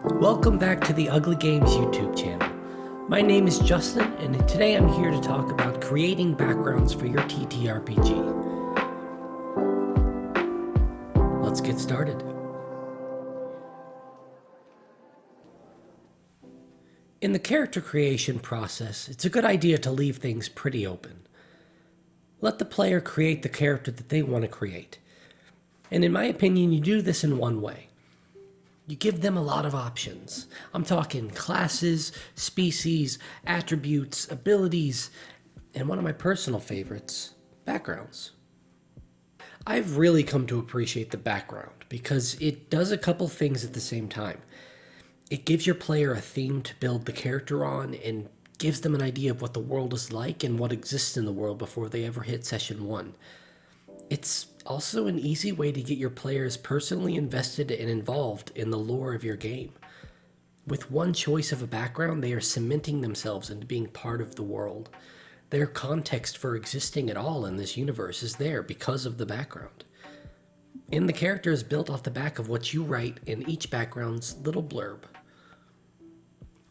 Welcome back to the Ugly Games YouTube channel. My name is Justin, and today I'm here to talk about creating backgrounds for your TTRPG. Let's get started. In the character creation process, it's a good idea to leave things pretty open. Let the player create the character that they want to create. And in my opinion, you do this in one way. You give them a lot of options. I'm talking classes, species, attributes, abilities, and one of my personal favorites, backgrounds. I've really come to appreciate the background because it does a couple things at the same time. It gives your player a theme to build the character on and gives them an idea of what the world is like and what exists in the world before they ever hit session 1. It's also an easy way to get your players personally invested and involved in the lore of your game. With one choice of a background, they are cementing themselves into being part of the world. Their context for existing at all in this universe is there because of the background. And the character is built off the back of what you write in each background's little blurb.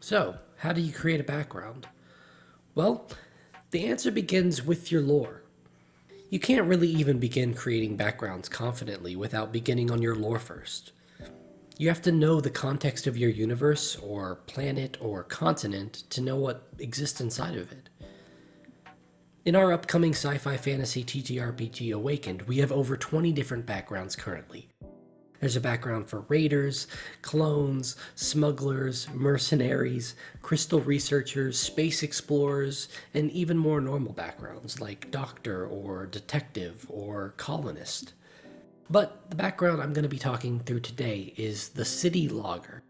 So, how do you create a background? Well, the answer begins with your lore. You can't really even begin creating backgrounds confidently without beginning on your lore first. You have to know the context of your universe, or planet, or continent to know what exists inside of it. In our upcoming sci-fi fantasy TTRPG Awakened, we have over 20 different backgrounds currently. There's a background for raiders, clones, smugglers, mercenaries, crystal researchers, space explorers, and even more normal backgrounds like doctor or detective or colonist. But the background I'm going to be talking through today is the city logger.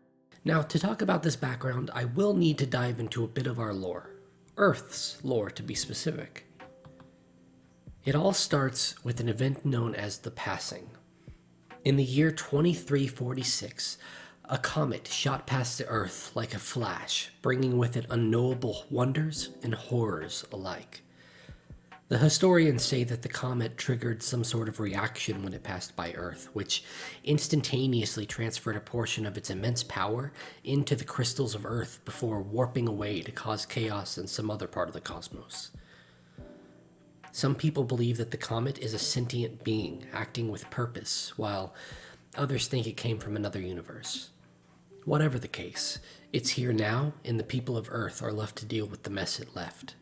Now, to talk about this background, I will need to dive into a bit of our lore. Earth's lore, to be specific. It all starts with an event known as the Passing. In the year 2346, a comet shot past the Earth like a flash, bringing with it unknowable wonders and horrors alike. The historians say that the comet triggered some sort of reaction when it passed by Earth, which instantaneously transferred a portion of its immense power into the crystals of Earth before warping away to cause chaos in some other part of the cosmos. Some people believe that the comet is a sentient being acting with purpose, while others think it came from another universe. Whatever the case, it's here now, and the people of Earth are left to deal with the mess it left.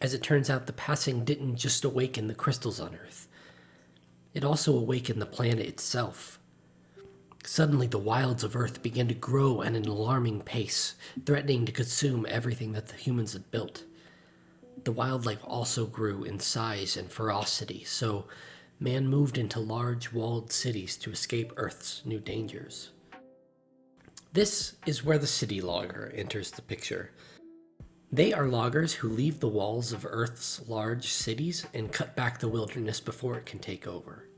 As it turns out, the passing didn't just awaken the crystals on Earth. It also awakened the planet itself. Suddenly, the wilds of Earth began to grow at an alarming pace, threatening to consume everything that the humans had built. The wildlife also grew in size and ferocity, so man moved into large walled cities to escape Earth's new dangers. This is where the city logger enters the picture. They are loggers who leave the walls of Earth's large cities and cut back the wilderness before it can take over.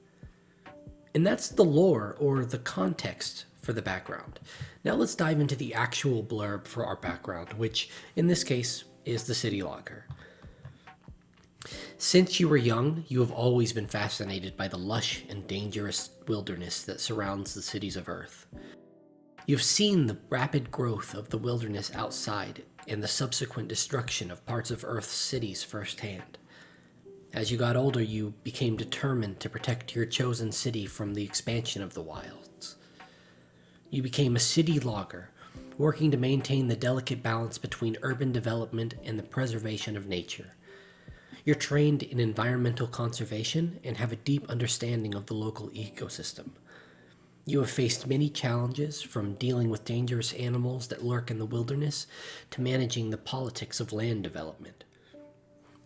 And that's the lore, or the context, for the background. Now let's dive into the actual blurb for our background, which in this case is the city logger. Since you were young, you have always been fascinated by the lush and dangerous wilderness that surrounds the cities of Earth. You've seen the rapid growth of the wilderness outside and the subsequent destruction of parts of Earth's cities firsthand. As you got older, you became determined to protect your chosen city from the expansion of the wilds. You became a city logger, working to maintain the delicate balance between urban development and the preservation of nature. You're trained in environmental conservation and have a deep understanding of the local ecosystem. You have faced many challenges, from dealing with dangerous animals that lurk in the wilderness to managing the politics of land development.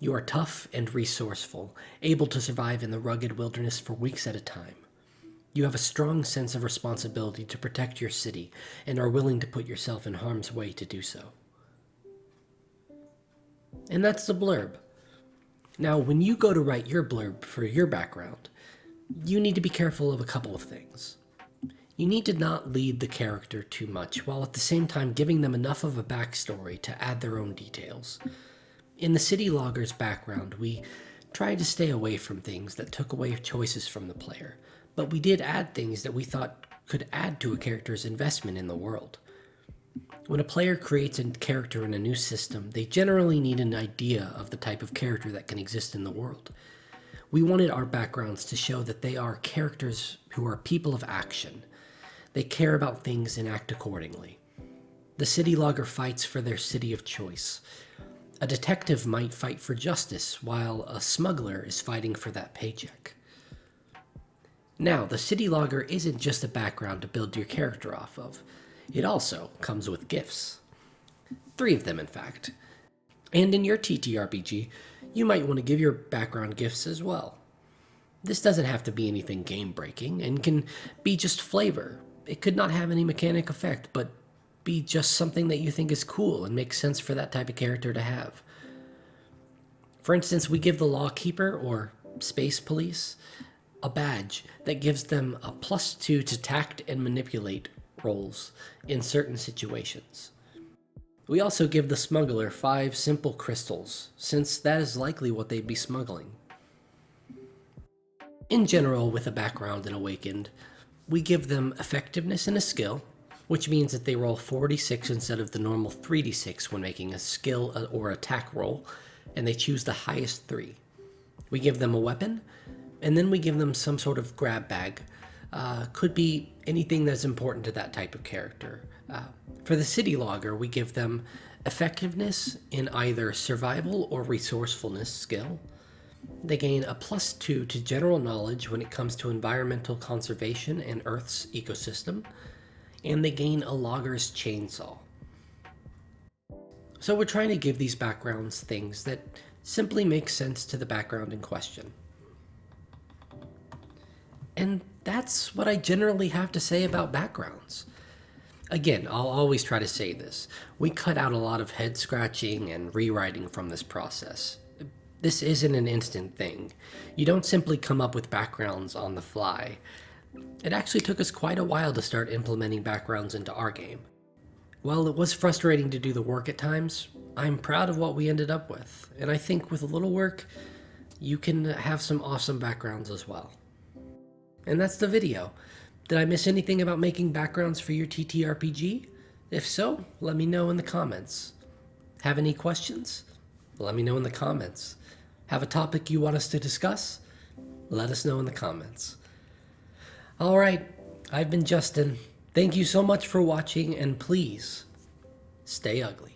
You are tough and resourceful, able to survive in the rugged wilderness for weeks at a time. You have a strong sense of responsibility to protect your city and are willing to put yourself in harm's way to do so. And that's the blurb. Now, when you go to write your blurb for your background, you need to be careful of a couple of things. You need to not lead the character too much, while at the same time giving them enough of a backstory to add their own details. In the city logger's background, we tried to stay away from things that took away choices from the player, but we did add things that we thought could add to a character's investment in the world. When a player creates a character in a new system, they generally need an idea of the type of character that can exist in the world. We wanted our backgrounds to show that they are characters who are people of action. They care about things and act accordingly. The city logger fights for their city of choice. A detective might fight for justice, while a smuggler is fighting for that paycheck. Now, the city logger isn't just a background to build your character off of. It also comes with gifts. 3 of them, in fact. And in your TTRPG, you might want to give your background gifts as well. This doesn't have to be anything game-breaking, and can be just flavor. It could not have any mechanic effect, but be just something that you think is cool and makes sense for that type of character to have. For instance, we give the Lawkeeper, or Space Police, a badge that gives them a +2 to tact and manipulate rolls in certain situations. We also give the Smuggler 5 simple crystals, since that is likely what they'd be smuggling. In general, with a background in Awakened, we give them effectiveness and a skill, which means that they roll 4d6 instead of the normal 3d6 when making a skill or attack roll, and they choose the highest 3. We give them a weapon, and then we give them some sort of grab bag. Could be anything that's important to that type of character. For the city logger, we give them effectiveness in either survival or resourcefulness skill. They gain a +2 to general knowledge when it comes to environmental conservation and Earth's ecosystem, and they gain a logger's chainsaw. So we're trying to give these backgrounds things that simply make sense to the background in question. And that's what I generally have to say about backgrounds. Again, I'll always try to say this. We cut out a lot of head scratching and rewriting from this process. This isn't an instant thing. You don't simply come up with backgrounds on the fly. It actually took us quite a while to start implementing backgrounds into our game. While it was frustrating to do the work at times, I'm proud of what we ended up with, and I think with a little work, you can have some awesome backgrounds as well. And that's the video. Did I miss anything about making backgrounds for your TTRPG? If so, let me know in the comments. Have any questions? Let me know in the comments. Have a topic you want us to discuss? Let us know in the comments. Alright, I've been Justin. Thank you so much for watching, and please, stay ugly.